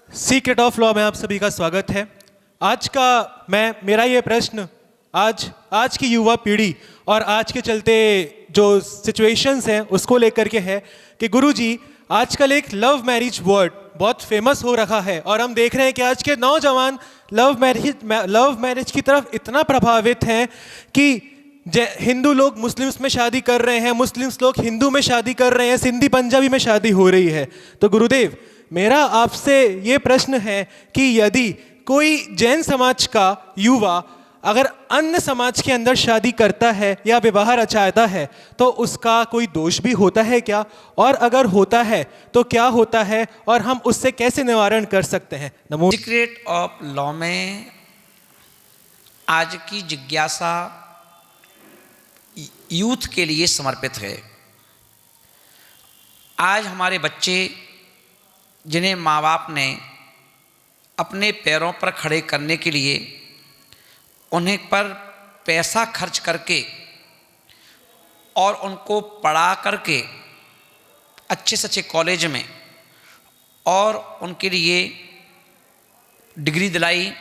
Secret of law में आप सभी का स्वागत है। आज का मेरा ये प्रश्न आज की युवा पीढ़ी और आज के चलते जो सिचुएशंस हैं उसको लेकर के है कि गुरुजी, आजकल एक लव मैरिज वर्ड बहुत फेमस हो रहा है और हम देख रहे हैं कि आज के नौजवान लव मैरिज की तरफ इतना प्रभावित हैं कि हिंदू लोग मुस्लिम्स में शादी कर रहे हैं, मुस्लिम्स लोग हिंदू में शादी कर रहे हैं, सिंधी पंजाबी में शादी हो रही है। तो गुरुदेव, मेरा आपसे ये प्रश्न है कि यदि कोई जैन समाज का युवा अगर अन्य समाज के अंदर शादी करता है या विवाह रचाता है तो उसका कोई दोष भी होता है क्या, और अगर होता है तो क्या होता है और हम उससे कैसे निवारण कर सकते हैं? नमो। सीक्रेट ऑफ लॉ में आज की जिज्ञासा यूथ के लिए समर्पित है। आज हमारे बच्चे जिन्हें माँ बाप ने अपने पैरों पर खड़े करने के लिए उन्हें पर पैसा खर्च करके और उनको पढ़ा करके अच्छे से अच्छे कॉलेज में और उनके लिए डिग्री दिलाई,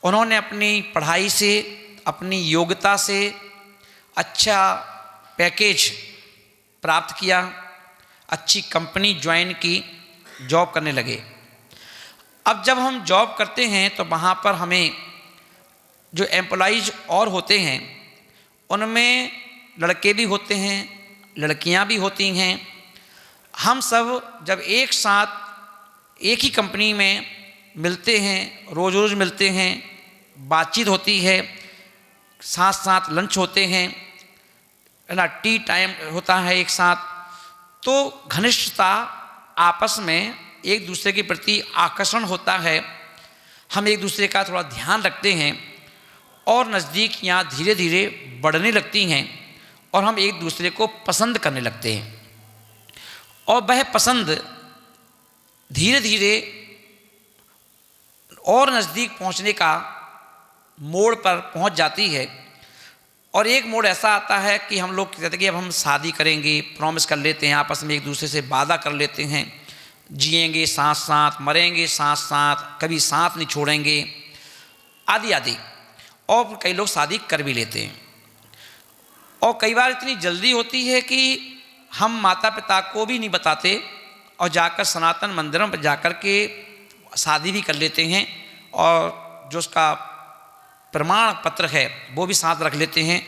उन्होंने अपनी पढ़ाई से, अपनी योग्यता से अच्छा पैकेज प्राप्त किया, अच्छी कंपनी ज्वाइन की, जॉब करने लगे। अब जब हम जॉब करते हैं तो वहाँ पर हमें जो एम्प्लॉइज और होते हैं उनमें लड़के भी होते हैं, लड़कियाँ भी होती हैं। हम सब जब एक साथ एक ही कंपनी में मिलते हैं, रोज़ रोज़ मिलते हैं, बातचीत होती है, साथ साथ लंच होते हैं, है ना, टी टाइम होता है एक साथ, तो घनिष्ठता आपस में एक दूसरे के प्रति आकर्षण होता है। हम एक दूसरे का थोड़ा ध्यान रखते हैं और नज़दीकियाँ धीरे धीरे बढ़ने लगती हैं और हम एक दूसरे को पसंद करने लगते हैं और वह पसंद धीरे धीरे और नज़दीक पहुँचने का मोड़ पर पहुँच जाती है। और एक मोड़ ऐसा आता है कि हम लोग कहते हैं कि अब हम शादी करेंगे, प्रॉमिस कर लेते हैं, आपस में एक दूसरे से वादा कर लेते हैं, जिएंगे साथ साथ, मरेंगे साथ साथ, कभी साथ नहीं छोड़ेंगे, आदि आदि। और कई लोग शादी कर भी लेते हैं। और कई बार इतनी जल्दी होती है कि हम माता पिता को भी नहीं बताते और जाकर सनातन मंदिरों पर जाकर के शादी भी कर लेते हैं और जो उसका प्रमाण पत्र है वो भी साथ रख लेते हैं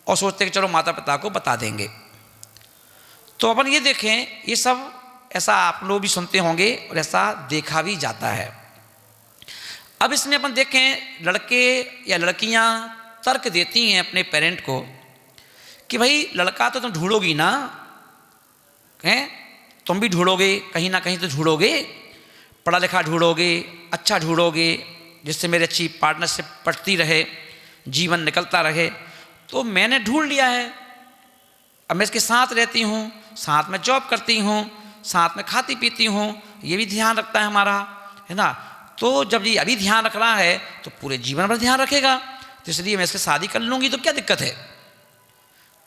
और सोचते हैं कि चलो माता पिता को बता देंगे। तो अपन ये देखें, ये सब ऐसा आप लोग भी सुनते होंगे और ऐसा देखा भी जाता है। अब इसमें अपन देखें, लड़के या लड़कियां तर्क देती हैं अपने पेरेंट को कि भाई लड़का तो तुम ढूंढोगी ना, हैं, तुम भी ढूंढोगे, कहीं ना कहीं तो ढूंढोगे, पढ़ा लिखा ढूंढोगे, अच्छा ढूंढोगे, जिससे मेरी अच्छी पार्टनरशिप पटती रहे, जीवन निकलता रहे। तो मैंने ढूंढ लिया है, अब मैं इसके साथ रहती हूँ, साथ में जॉब करती हूँ, साथ में खाती पीती हूँ, ये भी ध्यान रखता है हमारा, है ना। तो जब ये अभी ध्यान रख रहा है तो पूरे जीवन भर ध्यान रखेगा, तो इसलिए मैं इससे शादी कर लूँगी, तो क्या दिक्कत है।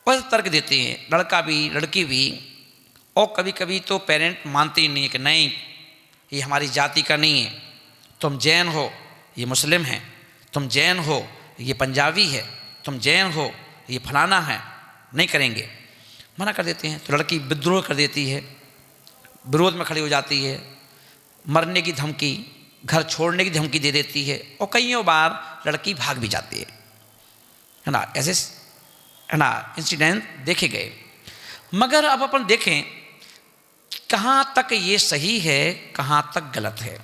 और तर्क देते हैं लड़का भी लड़की भी। और कभी कभी तो पेरेंट मानते ही नहीं है कि नहीं, ये हमारी जाति का नहीं है, तुम जैन हो, ये मुस्लिम है, तुम जैन हो, ये पंजाबी है, तुम जैन हो, ये फलाना है, नहीं करेंगे, मना कर देते हैं। तो लड़की विद्रोह कर देती है, विरोध में खड़ी हो जाती है, मरने की धमकी, घर छोड़ने की धमकी दे देती है और कईयों बार लड़की भाग भी जाती है ना। ऐसे, है ना, इंसिडेंट देखे गए। मगर अब अपन देखें कहाँ तक ये सही है, कहाँ तक गलत है।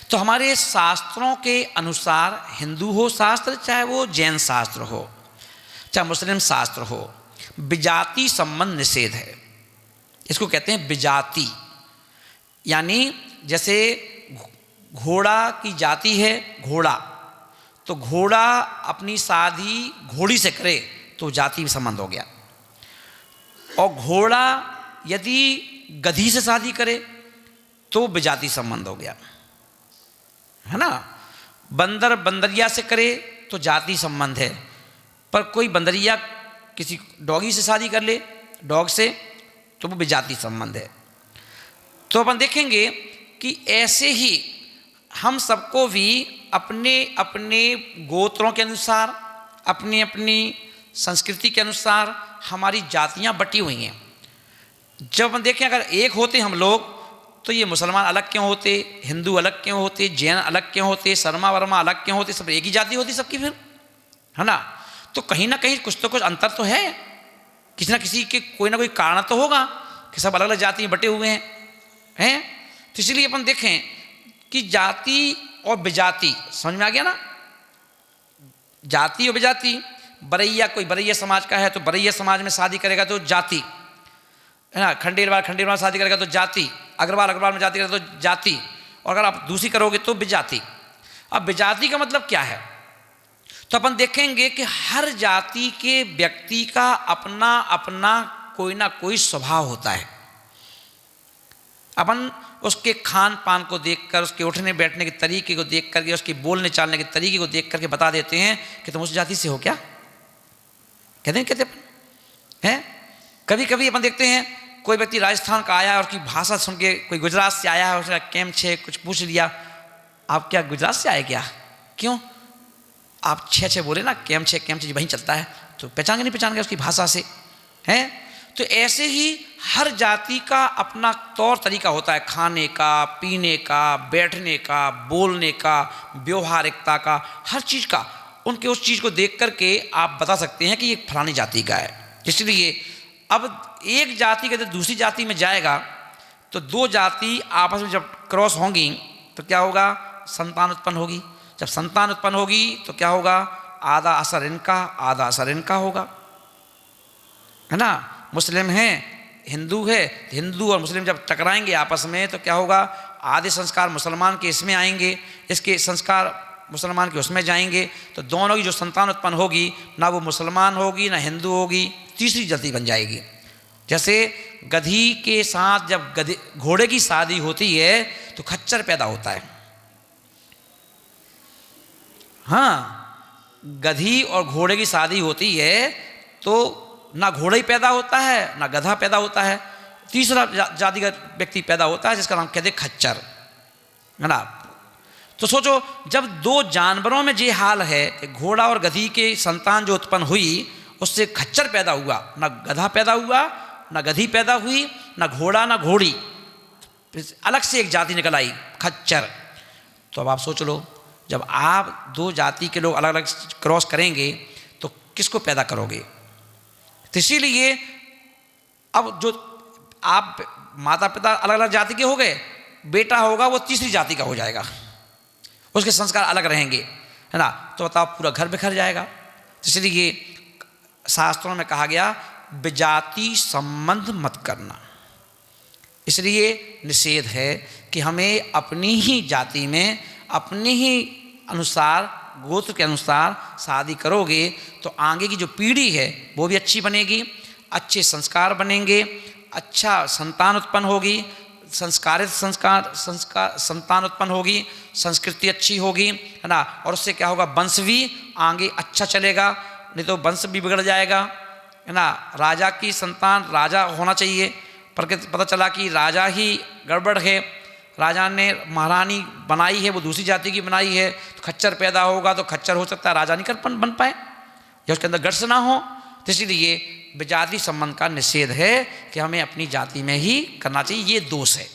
तो हमारे शास्त्रों के अनुसार, हिंदू हो शास्त्र, चाहे वो जैन शास्त्र हो, चाहे मुस्लिम शास्त्र हो, विजाति संबंध निषेध है। इसको कहते हैं विजाति, यानी जैसे घोड़ा की जाति है घोड़ा, तो घोड़ा अपनी शादी घोड़ी से करे तो जाति संबंध हो गया। और घोड़ा यदि गधी से शादी करे तो विजाति संबंध हो गया, है ना। बंदर बंदरिया से करे तो जाति संबंध है, पर कोई बंदरिया किसी डॉगी से शादी कर ले, डॉग से, तो वो विजातीय संबंध है। तो अपन देखेंगे कि ऐसे ही हम सबको भी अपने अपने गोत्रों के अनुसार, अपनी अपनी संस्कृति के अनुसार हमारी जातियां बटी हुई हैं। जब हम देखें अगर एक होते हम लोग, तो ये मुसलमान अलग क्यों होते, हिंदू अलग क्यों होते, जैन अलग क्यों होते, शर्मा वर्मा अलग क्यों होते, सब एक ही जाति होती सबकी फिर, है ना। तो कहीं ना कहीं कुछ तो कुछ अंतर तो है, किसी ना किसी के कोई ना कोई कारण तो होगा कि सब अलग अलग जाति में बटे हुए हैं। तो इसलिए अपन देखें कि जाति और विजाति समझ में आ गया ना। जाति और विजाति, बरैया कोई बरैया समाज का है तो बरैया समाज में शादी करेगा तो जाति, है ना। खंडेलवाल खंडेलवाल शादी करेगा तो जाति, अग्रवाल अग्रवाल में शादी करेगा तो जाति, और अगर आप दूसरी करोगे तो विजाति। अब विजाति का मतलब क्या है, तो अपन देखेंगे कि हर जाति के व्यक्ति का अपना अपना कोई ना कोई स्वभाव होता है। अपन उसके खान पान को देखकर, उसके उठने बैठने के तरीके को देख करके, उसके बोलने चालने के तरीके को देख करके बता देते हैं कि तुम उस जाति से हो क्या, कहते हैं। कभी कभी अपन देखते हैं कोई व्यक्ति राजस्थान का आया और उसकी भाषा सुन के, कोई गुजरात से आया है, उसने केम छे कुछ पूछ लिया, आप क्या गुजरात से आए क्या, क्यों, आप छे बोले ना, केम छे वहीं चलता है, तो पहचान नहीं पहचान गया उसकी भाषा से, हैं। तो ऐसे ही हर जाति का अपना तौर तरीका होता है, खाने का, पीने का, बैठने का, बोलने का, व्यवहारिकता का, हर चीज़ का। उनके उस चीज़ को देख करके आप बता सकते हैं कि ये फलानी जाति का है। इसलिए अब एक जाति के जब दूसरी जाति में जाएगा तो दो जाति आपस में जब क्रॉस होंगी तो क्या होगा, संतान उत्पन्न होगी। जब संतान उत्पन्न होगी तो क्या होगा, आधा असर इनका आधा असर इनका होगा, है ना। मुस्लिम हैं, हिंदू है, हिंदू और मुस्लिम जब टकराएंगे आपस में तो क्या होगा, आधे संस्कार मुसलमान के इसमें आएंगे, इसके संस्कार मुसलमान के उसमें जाएंगे, तो दोनों की जो संतान उत्पन्न होगी ना वो मुसलमान होगी ना हिंदू होगी, तीसरी जाति बन जाएगी। जैसे गधी के साथ जब घोड़े की शादी होती है तो खच्चर पैदा होता है। हाँ, गधी और घोड़े की शादी होती है तो ना घोड़ा ही पैदा होता है ना गधा पैदा होता है, तीसरा जाति का व्यक्ति पैदा होता है जिसका नाम कहते हैं खच्चर, है ना। तो सोचो जब दो जानवरों में ये हाल है कि घोड़ा और गधी के संतान जो उत्पन्न हुई उससे खच्चर पैदा हुआ, ना गधा पैदा हुआ ना गधी पैदा हुई ना घोड़ा ना घोड़ी, अलग से एक जाति निकल आई खच्चर। तो अब आप सोच लो जब आप दो जाति के लोग अलग अलग क्रॉस करेंगे तो किसको पैदा करोगे। तो इसीलिए अब जो आप माता पिता अलग अलग जाति के हो गए, बेटा होगा वो तीसरी जाति का हो जाएगा, उसके संस्कार अलग रहेंगे, है ना। तो बताओ पूरा घर बिखर जाएगा। इसलिए शास्त्रों में कहा गया विजाति संबंध मत करना, इसलिए निषेध है कि हमें अपनी ही जाति में अपने ही अनुसार गोत्र के अनुसार शादी करोगे तो आगे की जो पीढ़ी है वो भी अच्छी बनेगी, अच्छे संस्कार बनेंगे, अच्छा संतान उत्पन्न होगी, संस्कारित संतान उत्पन्न होगी, संस्कृति अच्छी होगी, है ना। और उससे क्या होगा, वंश भी आगे अच्छा चलेगा, नहीं तो वंश भी बिगड़ जाएगा, है ना। राजा की संतान राजा होना चाहिए, पर पता चला कि राजा ही गड़बड़ है, राजा ने महारानी बनाई है वो दूसरी जाति की बनाई है, तो खच्चर पैदा होगा तो खच्चर हो सकता है राजा नहीं बन पाए या उसके अंदर गट्स ना हो। तो इसलिए विजाति संबंध का निषेध है कि हमें अपनी जाति में ही करना चाहिए, ये दोष है।